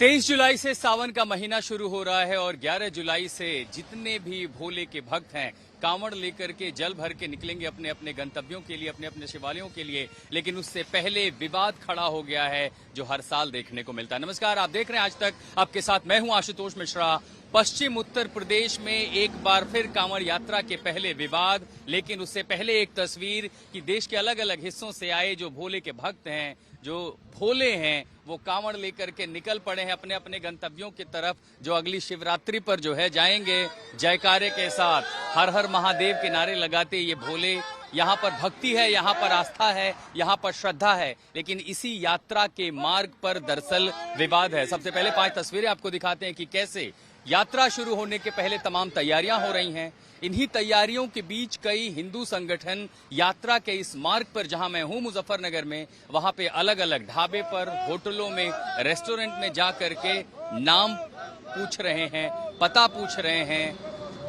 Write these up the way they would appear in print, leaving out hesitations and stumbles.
23 जुलाई से सावन का महीना शुरू हो रहा है और 11 जुलाई से जितने भी भोले के भक्त हैं कांवड़ लेकर के जल भर के निकलेंगे अपने अपने गंतव्यों के लिए, अपने अपने शिवालयों के लिए। लेकिन उससे पहले विवाद खड़ा हो गया है जो हर साल देखने को मिलता है। नमस्कार, आप देख रहे हैं आज तक, आपके साथ मैं हूं आशुतोष मिश्रा। पश्चिम उत्तर प्रदेश में एक बार फिर कांवड़ यात्रा के पहले विवाद, लेकिन उससे पहले एक तस्वीर कि देश के अलग अलग हिस्सों से आए जो भोले के भक्त हैं, जो भोले हैं, वो कांवड़ लेकर के निकल पड़े हैं अपने अपने गंतव्यों की तरफ, जो अगली शिवरात्रि पर जो है जाएंगे जयकारे के साथ, हर हर महादेव के नारे लगाते ये भोले। यहाँ पर भक्ति है, यहाँ पर आस्था है, यहाँ पर श्रद्धा है, लेकिन इसी यात्रा के मार्ग पर दरअसल विवाद है। सबसे पहले 5 तस्वीरें आपको दिखाते हैं कि कैसे यात्रा शुरू होने के पहले तमाम तैयारियां हो रही हैं। इन्हीं तैयारियों के बीच कई हिंदू संगठन यात्रा के इस मार्ग पर, जहां मैं हूं मुजफ्फरनगर में, वहां पे अलग अलग ढाबे पर, होटलों में, रेस्टोरेंट में जा करके नाम पूछ रहे हैं, पता पूछ रहे हैं,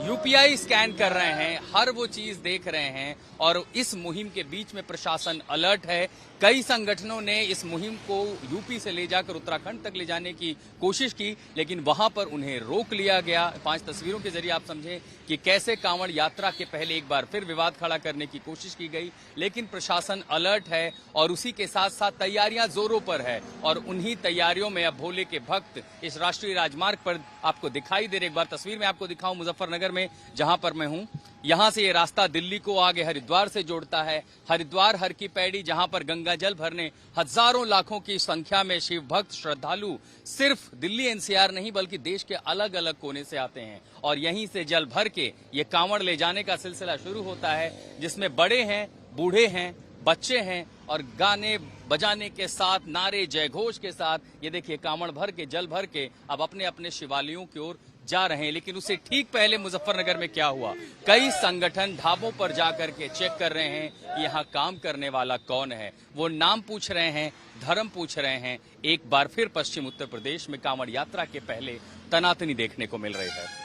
यूपीआई स्कैन कर रहे हैं, हर वो चीज देख रहे हैं। और इस मुहिम के बीच में प्रशासन अलर्ट है। कई संगठनों ने इस मुहिम को यूपी से ले जाकर उत्तराखंड तक ले जाने की कोशिश की, लेकिन वहां पर उन्हें रोक लिया गया। 5 तस्वीरों के जरिए आप समझें कि कैसे कांवड़ यात्रा के पहले एक बार फिर विवाद खड़ा करने की कोशिश की गई, लेकिन प्रशासन अलर्ट है और उसी के साथ साथ तैयारियां जोरों पर है। और उन्हीं तैयारियों में अब भोले के भक्त इस राष्ट्रीय राजमार्ग पर आपको दिखाई दे रहे। एक बार तस्वीर में आपको दिखाऊं मुजफ्फरनगर में जहां पर मैं हूं, यहां से ये रास्ता दिल्ली को आगे हरिद्वार से जोड़ता है। हरिद्वार हर की पैड़ी, जहां पर गंगा जल भरने हजारों लाखों की संख्या में शिव भक्त श्रद्धालु सिर्फ दिल्ली एनसीआर नहीं बल्कि देश के अलग अलग कोने से आते हैं और यहीं से जल भर के ये कांवड़ ले जाने का सिलसिला शुरू होता है, जिसमें बड़े हैं, बूढ़े हैं, बच्चे हैं और गाने बजाने के साथ, नारे जयघोष के साथ ये देखिए कांवड़ भर के, जल भर के अब अपने अपने शिवालयों की ओर जा रहे हैं। लेकिन उससे ठीक पहले मुजफ्फरनगर में क्या हुआ, कई संगठन ढाबों पर जाकर के चेक कर रहे हैं कि यहाँ काम करने वाला कौन है। वो नाम पूछ रहे हैं, धर्म पूछ रहे हैं। एक बार फिर पश्चिम उत्तर प्रदेश में कांवड़ यात्रा के पहले तनातनी देखने को मिल रही है।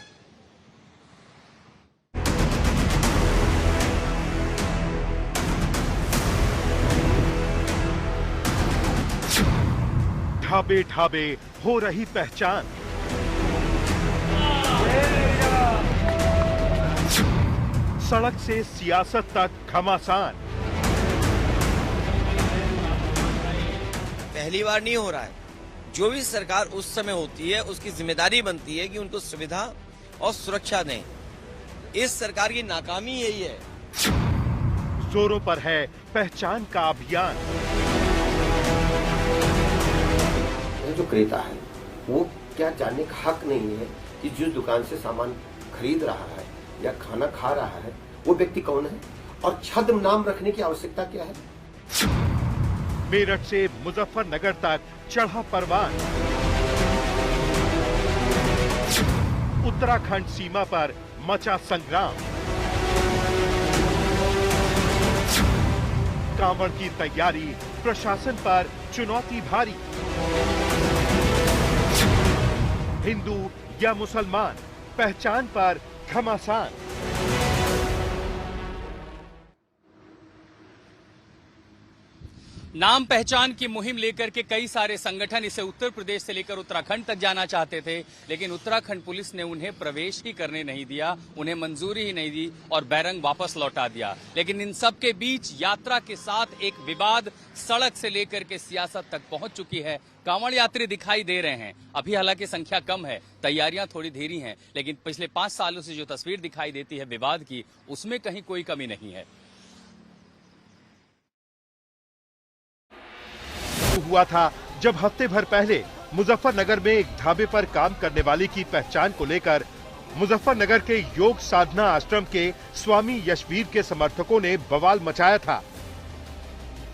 ढाबे ढाबे हो रही पहचान, सड़क से सियासत तक घमासान। पहली बार नहीं हो रहा है। जो भी सरकार उस समय होती है उसकी जिम्मेदारी बनती है कि उनको सुविधा और सुरक्षा दें। इस सरकार की नाकामी यही है। जोरों पर है पहचान का अभियान। जो क्रेता है वो क्या जानने का हक नहीं है कि जिस दुकान से सामान खरीद रहा है या खाना खा रहा है वो व्यक्ति कौन है और छद्म नाम रखने की आवश्यकता क्या है। मेरठ से मुजफ्फरनगर तक चढ़ा परवान। उत्तराखंड सीमा पर मचा संग्राम। कांवड़ की तैयारी, प्रशासन पर चुनौती भारी। हिंदू या मुसलमान, पहचान पर घमासान। नाम पहचान की मुहिम लेकर के कई सारे संगठन इसे उत्तर प्रदेश से लेकर उत्तराखंड तक जाना चाहते थे, लेकिन उत्तराखंड पुलिस ने उन्हें प्रवेश ही करने नहीं दिया, उन्हें मंजूरी ही नहीं दी और बैरंग वापस लौटा दिया। लेकिन इन सब के बीच यात्रा के साथ एक विवाद सड़क से लेकर के सियासत तक पहुंच चुकी है। कांवड़ यात्री दिखाई दे रहे हैं, अभी हालांकि संख्या कम है, तैयारियां थोड़ी धीरी हैं, लेकिन पिछले 5 सालों से जो तस्वीर दिखाई देती है विवाद की, उसमें कहीं कोई कमी नहीं है। हुआ था जब हफ्ते भर पहले मुजफ्फरनगर में एक ढाबे पर काम करने वाली की पहचान को लेकर मुजफ्फरनगर के योग साधना आश्रम के स्वामी यशवीर के समर्थकों ने बवाल मचाया था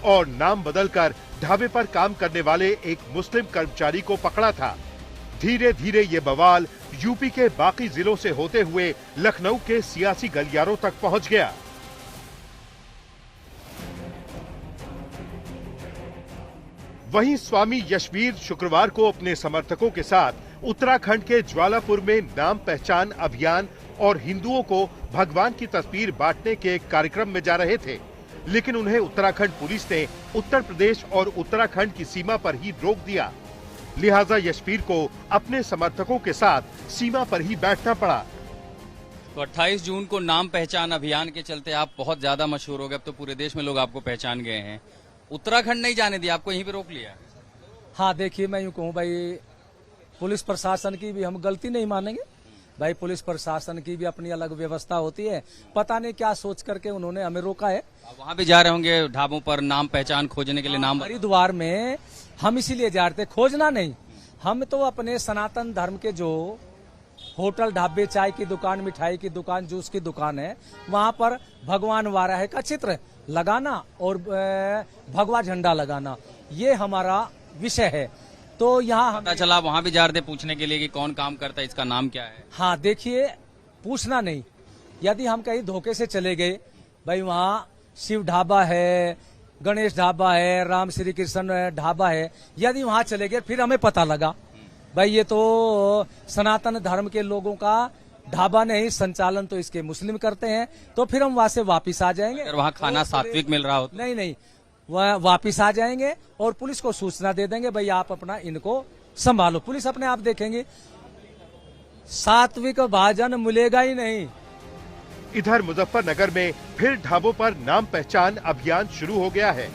और नाम बदलकर ढाबे पर काम करने वाले एक मुस्लिम कर्मचारी को पकड़ा था। धीरे धीरे ये बवाल यूपी के बाकी जिलों से होते हुए लखनऊ के सियासी गलियारों तक पहुंच गया। वहीं स्वामी यशवीर शुक्रवार को अपने समर्थकों के साथ उत्तराखंड के ज्वालापुर में नाम पहचान अभियान और हिंदुओं को भगवान की तस्वीर बांटने के कार्यक्रम में जा रहे थे, लेकिन उन्हें उत्तराखंड पुलिस ने उत्तर प्रदेश और उत्तराखंड की सीमा पर ही रोक दिया। लिहाजा यशवीर को अपने समर्थकों के साथ सीमा पर ही बैठना पड़ा। तो 28 जून को नाम पहचान अभियान के चलते आप बहुत ज्यादा मशहूर हो गए, अब तो पूरे देश में लोग आपको पहचान गए हैं। उत्तराखंड नहीं जाने दिया, आपको यहीं पे रोक लिया। हाँ देखिए, मैं यूँ कहूँ भाई, पुलिस प्रशासन की भी हम गलती नहीं मानेंगे भाई। पुलिस प्रशासन की भी अपनी अलग व्यवस्था होती है, पता नहीं क्या सोच करके उन्होंने हमें रोका है। वहां भी जा रहे होंगे ढाबों पर नाम पहचान खोजने के लिए। नाम हरिद्वार में हम इसीलिए जा रहे थे, खोजना नहीं, हम तो अपने सनातन धर्म के जो होटल, ढाबे, चाय की दुकान, मिठाई की दुकान, जूस की दुकान है, वहां पर भगवान वाराह का चित्र लगाना और भगवा झंडा लगाना, ये हमारा विषय है। तो यहाँ पता चला वहां भी जा रहे थे पूछने के लिए कि कौन काम करता है, इसका नाम क्या है। हाँ देखिए, पूछना नहीं, यदि हम कहीं धोखे से चले गए भाई, वहाँ शिव ढाबा है, गणेश ढाबा है, राम श्री कृष्ण ढाबा है, यदि वहाँ चले गए फिर हमें पता लगा भाई ये तो सनातन धर्म के लोगों का ढाबा नहीं, संचालन तो इसके मुस्लिम करते हैं, तो फिर हम वहां से वापिस आ जाएंगे। अगर वहाँ खाना सात्विक मिल रहा हो तो? नहीं, वह वापिस आ जाएंगे और पुलिस को सूचना दे देंगे भाई आप अपना इनको संभालो। पुलिस अपने आप देखेंगे, सात्विक भाजन मिलेगा ही नहीं। इधर मुजफ्फरनगर में फिर ढाबों पर नाम पहचान अभियान शुरू हो गया है।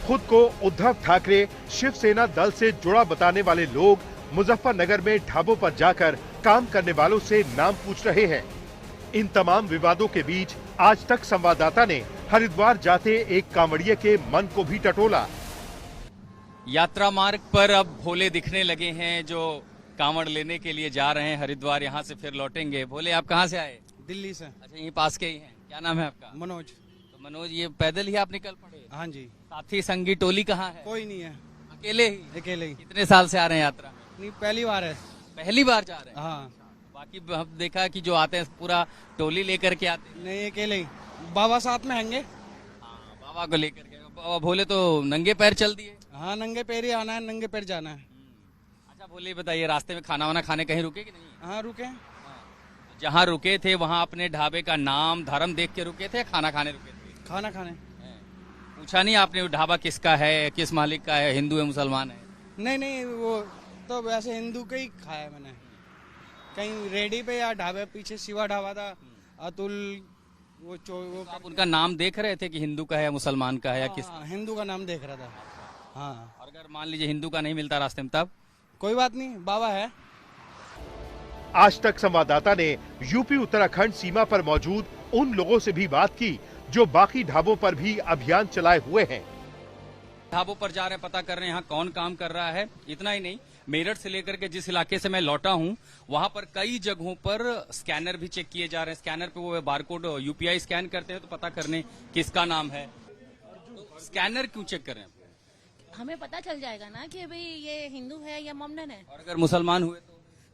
खुद को उद्धव ठाकरे शिवसेना दल से जुड़ा बताने वाले लोग मुजफ्फरनगर में ढाबों पर जाकर काम करने वालों से नाम पूछ रहे हैं। इन तमाम विवादों के बीच आज तक संवाददाता ने हरिद्वार जाते एक कांवड़िये के मन को भी टटोला। यात्रा मार्ग पर अब भोले दिखने लगे हैं जो कांवड़ लेने के लिए जा रहे हैं हरिद्वार, यहाँ से फिर लौटेंगे। भोले, आप कहाँ से आए? दिल्ली से। अच्छा, यहीं पास के ही हैं। क्या नाम है आपका? मनोज। तो मनोज, ये पैदल ही आप निकल पड़े? हाँ जी। साथी संगी टोली कहाँ है? कोई नहीं है, अकेले ही? अकेले ही। कितने साल से आ रहे हैं यात्रा? नहीं, पहली बार है। पहली बार जा रहे हैं? हाँ। बाकी हम देखा कि जो आते हैं पूरा टोली लेकर के आते हैं। नहीं, अकेले ही। बाबा साथ में हैंगे। हाँ, बाबा को लेकर के। बाबा भोले तो नंगे पैर चल दिए। हाँ, नंगे पैर ही आना है, नंगे पैर जाना है। अच्छा भोले, बताइए रास्ते में खाना वाना खाने कहीं रुके कि नहीं? हाँ, रुके। जहाँ रुके थे वहाँ अपने ढाबे का नाम धर्म देख के रुके थे या खाना खाने रुके थे? खाना खाने। पूछा नहीं आपने वो ढाबा किसका है, किस मालिक का है, हिंदू है मुसलमान है? नहीं, वो तो वैसे हिंदू का ही खाया मैंने। कहीं रेडी पे या ढाबे पीछे शिवा ढाबा था, अतुल, वो आप उनका नाम देख रहे थे कि हिंदू का है या मुसलमान का है या किस? हिंदू का नाम देख रहा था। हाँ। और अगर मान लीजिए हिंदू का नहीं मिलता रास्ते में तब? कोई बात नहीं, बाबा है। आज तक संवाददाता ने यूपी उत्तराखंड सीमा पर मौजूद उन लोगों से भी बात की जो बाकी ढाबों पर भी अभियान चलाए हुए हैं। ढाबों पर जा रहे हैं, पता कर रहे हैं यहाँ कौन काम कर रहा है। इतना ही नहीं, मेरठ से लेकर के जिस इलाके से मैं लौटा हूँ वहां पर कई जगहों पर स्कैनर भी चेक किए जा रहे हैं। स्कैनर पे वो बारकोड यूपीआई स्कैन करते हैं तो पता करने किसका नाम है। तो स्कैनर क्यों चेक कर रहे हैं? हमें पता चल जाएगा ना कि भाई ये हिंदू है या मोमडन है। और अगर मुसलमान हुए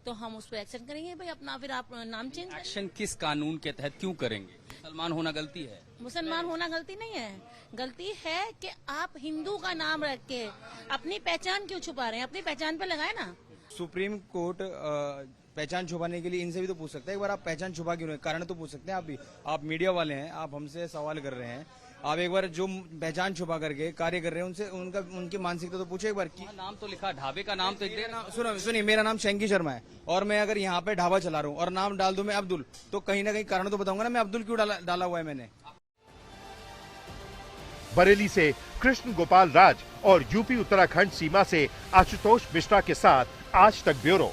तो हम उस पर एक्शन करेंगे भाई अपना, फिर आप नाम चेंज। एक्शन किस कानून के तहत क्यों करेंगे? मुसलमान होना गलती है? मुसलमान होना गलती नहीं है, गलती है कि आप हिंदू का नाम रख के अपनी पहचान क्यों छुपा रहे हैं? अपनी पहचान पे लगाए ना। सुप्रीम कोर्ट पहचान छुपाने के लिए इनसे भी तो पूछ सकता है, एक बार आप पहचान छुपा क्यों रहे? कारण तो पूछ सकते हैं आप भी। आप मीडिया वाले हैं, आप हमसे सवाल कर रहे हैं, आप एक बार जो पहचान छुपा करके कार्य कर रहे हैं उनसे उनकी मानसिकता तो पूछो एक बार की। नाम तो लिखा, ढाबे का नाम तो सुनिए, मेरा नाम शंकी शर्मा है और मैं अगर यहाँ पे ढाबा चला रहा हूँ और नाम डाल दूं मैं अब्दुल, तो कहीं ना कहीं कारण तो बताऊंगा ना मैं अब्दुल क्यों डाला हुआ है मैंने। बरेली से कृष्ण गोपाल राज और यूपी उत्तराखंड सीमा से आशुतोष मिश्रा के साथ आज तक ब्यूरो।